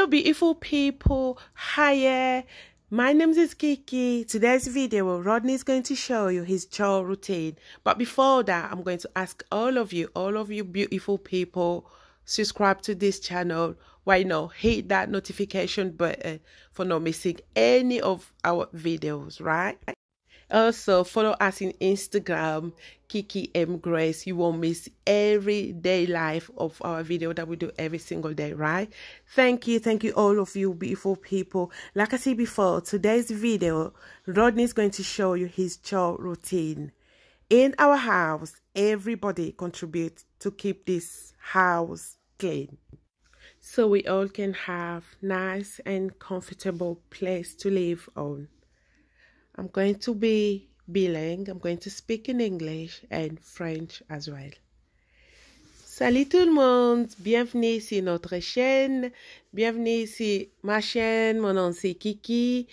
beautiful people. Hiya, my name is Kiki. Today's video, Rodney is going to show you his chore routine. But before that, I'm going to ask all of you beautiful people, subscribe to this channel. Why not hit that notification button for not missing any of our videos, right? Also, follow us in Instagram, Kiki M Grace. You won't miss everyday life of our video that we do every single day, right? Thank you all of you beautiful people. Like I said before, today's video, Rodney is going to show you his chore routine. In our house, everybody contributes to keep this house clean, so we all can have nice and comfortable place to live on. I'm going to be bilingue. I'm going to speak in English and French as well. Salut tout le monde, bienvenue sur notre chaîne, bienvenue sur ma chaîne, mon nom c'est Kiki.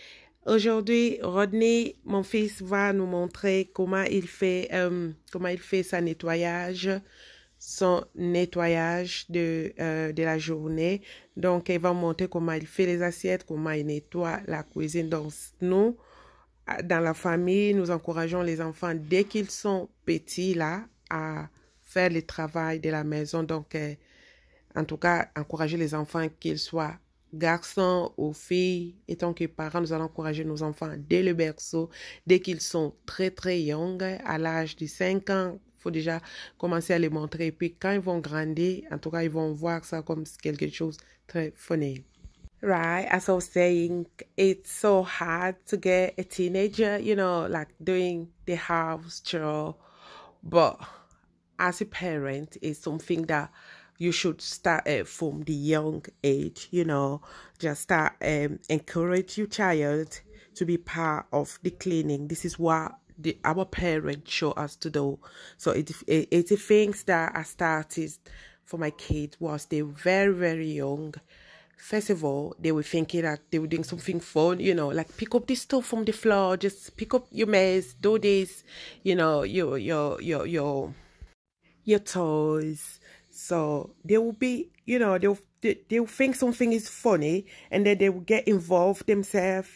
Aujourd'hui, Rodney, mon fils, va nous montrer comment il fait son nettoyage de la journée. Donc, il va montrer comment il fait les assiettes, comment il nettoie la cuisine. Donc, nous, dans la famille, nous encourageons les enfants dès qu'ils sont petits là à faire le travail de la maison. Donc, en tout cas, encourager les enfants qu'ils soient garçons ou filles. Et tant que parents, nous allons encourager nos enfants dès le berceau, dès qu'ils sont très young, à l'âge de 5 ans. Il faut déjà commencer à les montrer. Et puis, quand ils vont grandir, en tout cas, ils vont voir ça comme quelque chose de très funny. Right, as I was saying, it's so hard to get a teenager, you know, like doing the house chore. But as a parent, it's something that you should start from the young age, you know. Just start encourage your child to be part of the cleaning. This is what our parents show us to do. So it's the things that I started for my kids was they were very young. First of all, they were thinking that they were doing something fun, you know, like pick up this stuff from the floor, just pick up your mess, do this, you know, your toys. So they will be, you know, they'll think something is funny, and then they will get involved themselves,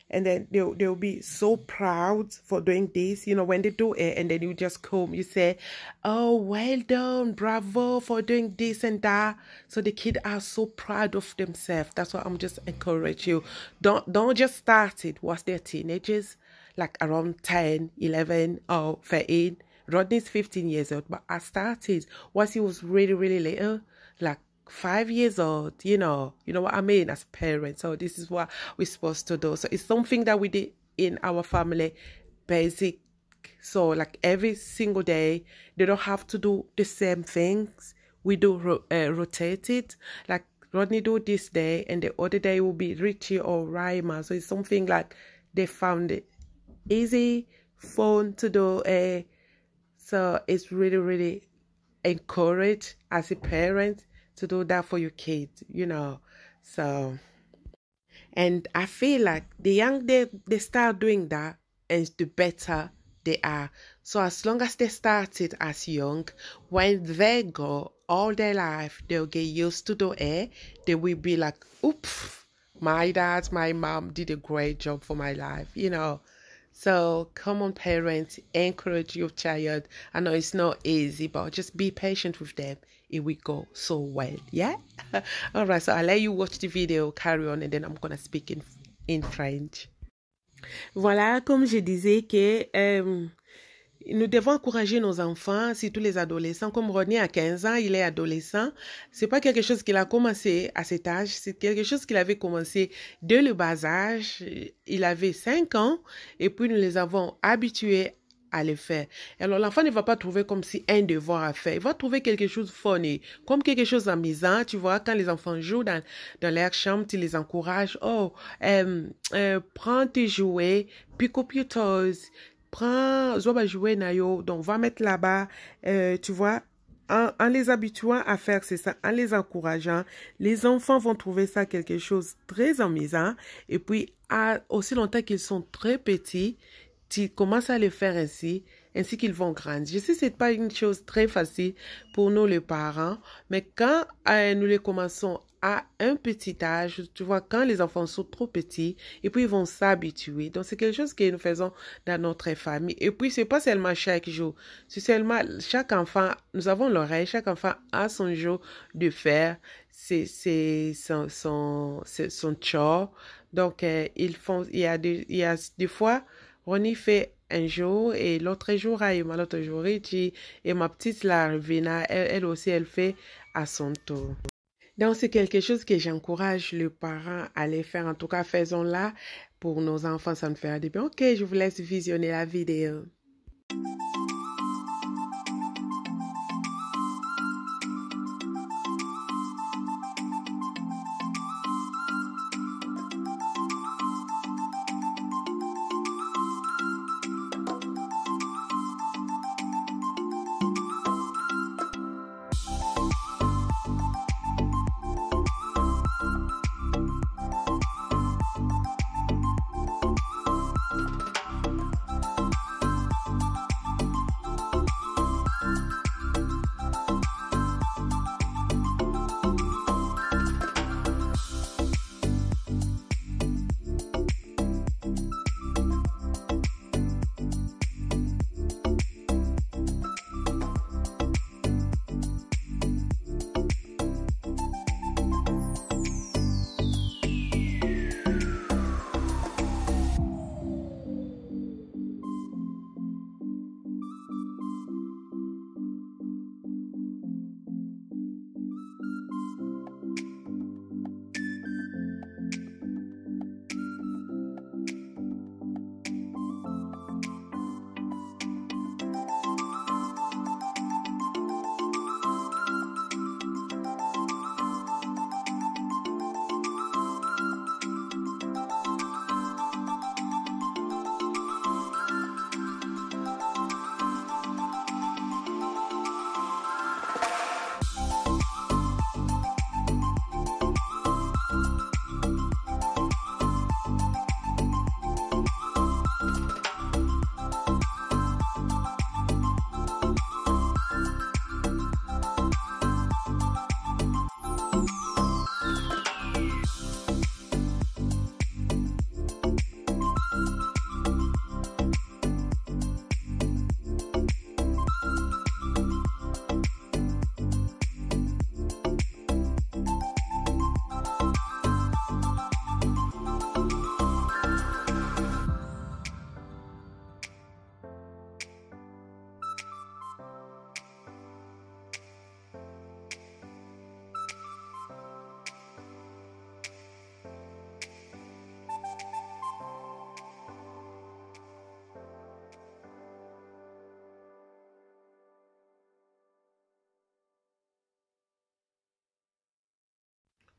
and then they'll be so proud for doing this, you know, when they do it, and then you just come, you say, oh, well done, bravo for doing this and that. So the kids are so proud of themselves. That's why I'm just encourage you. Don't just start it once they're teenagers, like around 10, 11, or 13. Rodney's 15 years old, but I started once he was really little, like 5 years old, you know what I mean, as parents. So this is what we're supposed to do. So it's something that we did in our family, basic. So like every single day, they don't have to do the same things. We do rotate it. Like Rodney do this day, and the other day will be Richie or Rima. So it's something like they found it easy, fun to do. So it's really encouraged as a parent to do that for your kids, you know. So, and I feel like the younger they start doing that, and the better they are. So as long as they started as young, when they go all their life, they'll get used to do it. They will be like, oops, my dad, my mom did a great job for my life, you know. So come on, parents, encourage your child. I know it's not easy, but just be patient with them. It will go so well, yeah? All right, so I'll let you watch the video, carry on, and then I'm going to speak in French. Voilà, comme je disais que nous devons encourager nos enfants, surtout les adolescents. Comme Rodney a 15 ans, il est adolescent. C'est pas quelque chose qu'il a commencé à cet âge. C'est quelque chose qu'il avait commencé dès le bas âge. Il avait 5 ans et puis nous les avons habitués à le faire. Alors l'enfant ne va pas trouver comme si un devoir à faire. Il va trouver quelque chose de funny, comme quelque chose d'amusant. Tu vois, quand les enfants jouent dans leur chambre, tu les encourages. Oh, prends tes jouets, pick up your toys. Prends, zoba jouer nayo, donc va mettre là-bas, tu vois, en les habituant à faire ça, en les encourageant, les enfants vont trouver ça quelque chose de très amusant. Et puis, aussi longtemps qu'ils sont très petits, tu commences à les faire ainsi qu'ils vont grandir. Je sais que ce n'est pas une chose très facile pour nous les parents, mais quand nous les commençons à un petit âge, tu vois, quand les enfants sont trop petits, et puis ils vont s'habituer. Donc, c'est quelque chose que nous faisons dans notre famille. Et puis, c'est pas seulement chaque jour, c'est seulement chaque enfant, nous avons l'oreille, chaque enfant a son jour de faire, c'est son chore. Donc, il y a des fois, Ronnie fait un jour et l'autre jour, l'autre jour, et ma petite, la Ravina, elle aussi, elle fait à son tour. Donc, c'est quelque chose que j'encourage les parents à les faire. En tout cas, faisons-la pour nos enfants, ça me fera du bien. Ok, je vous laisse visionner la vidéo.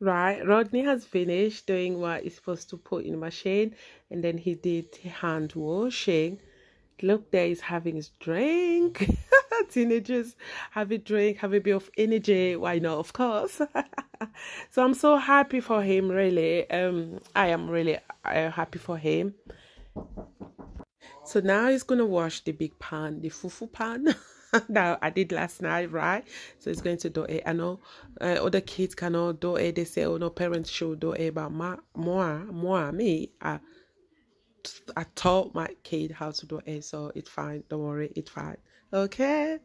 Right, Rodney has finished doing what he's supposed to put in the machine, and then he did hand washing. Look, there he's having his drink. Teenagers have a drink, have a bit of energy. Why not? Of course. So I'm so happy for him, really. I am really happy for him. So now he's gonna wash the big pan, the fufu pan. That I did last night, right? So he's going to do it. I know other kids cannot do it. They say, oh no, parents should do it, but me, I taught my kid how to do it, so it's fine. Don't worry, it's fine. Okay.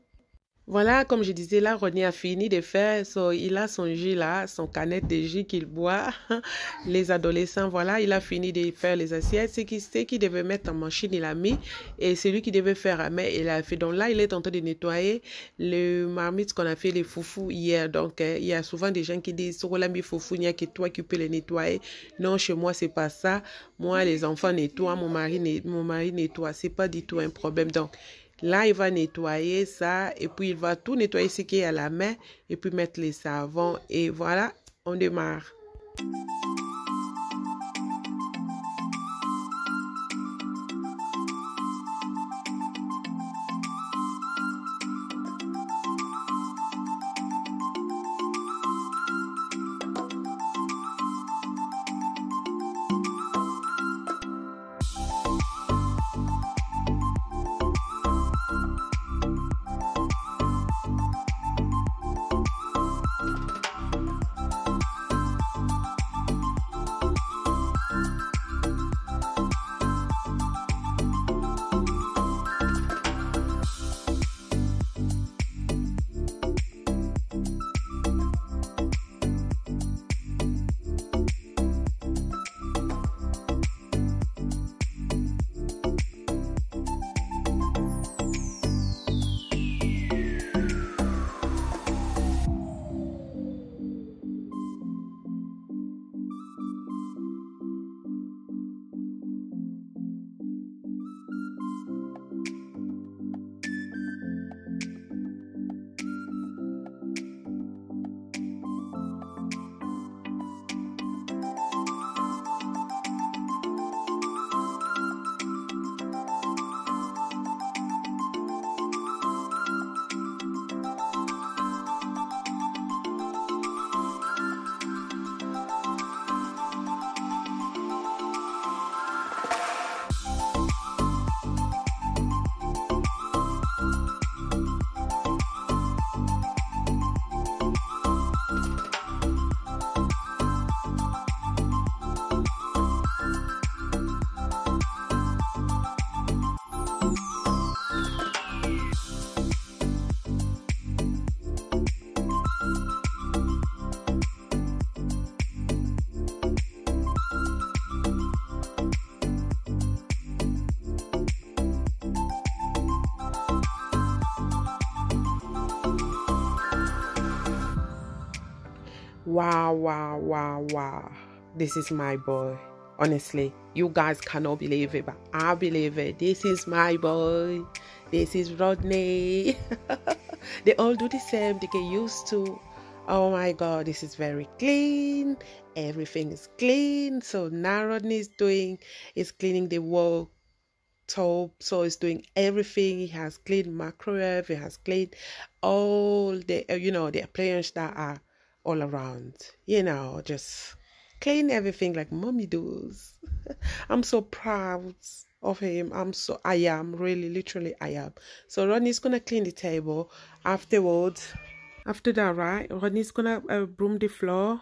Voilà, comme je disais, là, Ronnie a fini de faire, il a son jus là, son canette de jus qu'il boit. Les adolescents, voilà, il a fini de faire les assiettes. C'est qui devait mettre en machine, il a mis. Et celui qui devait faire à main, il a fait. Donc là, il est en train de nettoyer le marmite qu'on a fait, les foufous hier. Donc, il y a souvent des gens qui disent, sur la mi foufou, il n'y a que toi qui peux les nettoyer. Non, chez moi, c'est pas ça. Moi, les enfants nettoient, mon mari nettoie. C'est pas du tout un problème. Donc, là, il va nettoyer ça et puis il va tout nettoyer ce qui est à la main et puis mettre les savons. Et voilà, on démarre. Wow, wow, wow, wow. This is my boy. Honestly, you guys cannot believe it, but I believe it. This is my boy. This is Rodney. They all do the same. They get used to. Oh my God, this is very clean. Everything is clean. So now Rodney is cleaning the wall top, so he's doing everything. He has cleaned microwave, he has cleaned all the the appliances that are all around, just clean everything like mommy does. I'm so proud of him. I am really, literally I am. So Ronnie's gonna clean the table afterwards. After that, right, Ronnie's gonna broom the floor.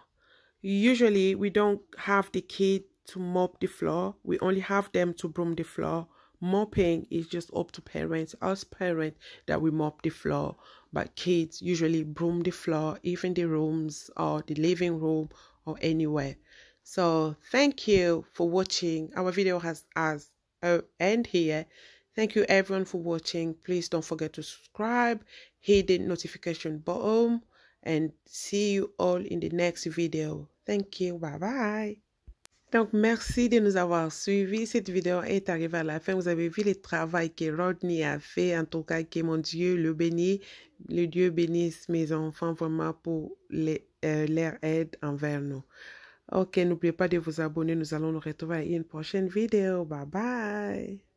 Usually we don't have the kid to mop the floor, we only have them to broom the floor. Mopping is just up to parents, us parents, that we mop the floor, but kids usually broom the floor, even the rooms or the living room or anywhere. So thank you for watching. Our video has end here. Thank you everyone for watching. Please don't forget to subscribe, hit the notification button, and see you all in the next video. Thank you. Bye bye. Donc, merci de nous avoir suivis. Cette vidéo est arrivée à la fin. Vous avez vu le travail que Rodney a fait. En tout cas, que mon Dieu le bénit. Le Dieu bénisse mes enfants vraiment pour leur aide envers nous. Ok, n'oubliez pas de vous abonner. Nous allons nous retrouver à une prochaine vidéo. Bye bye.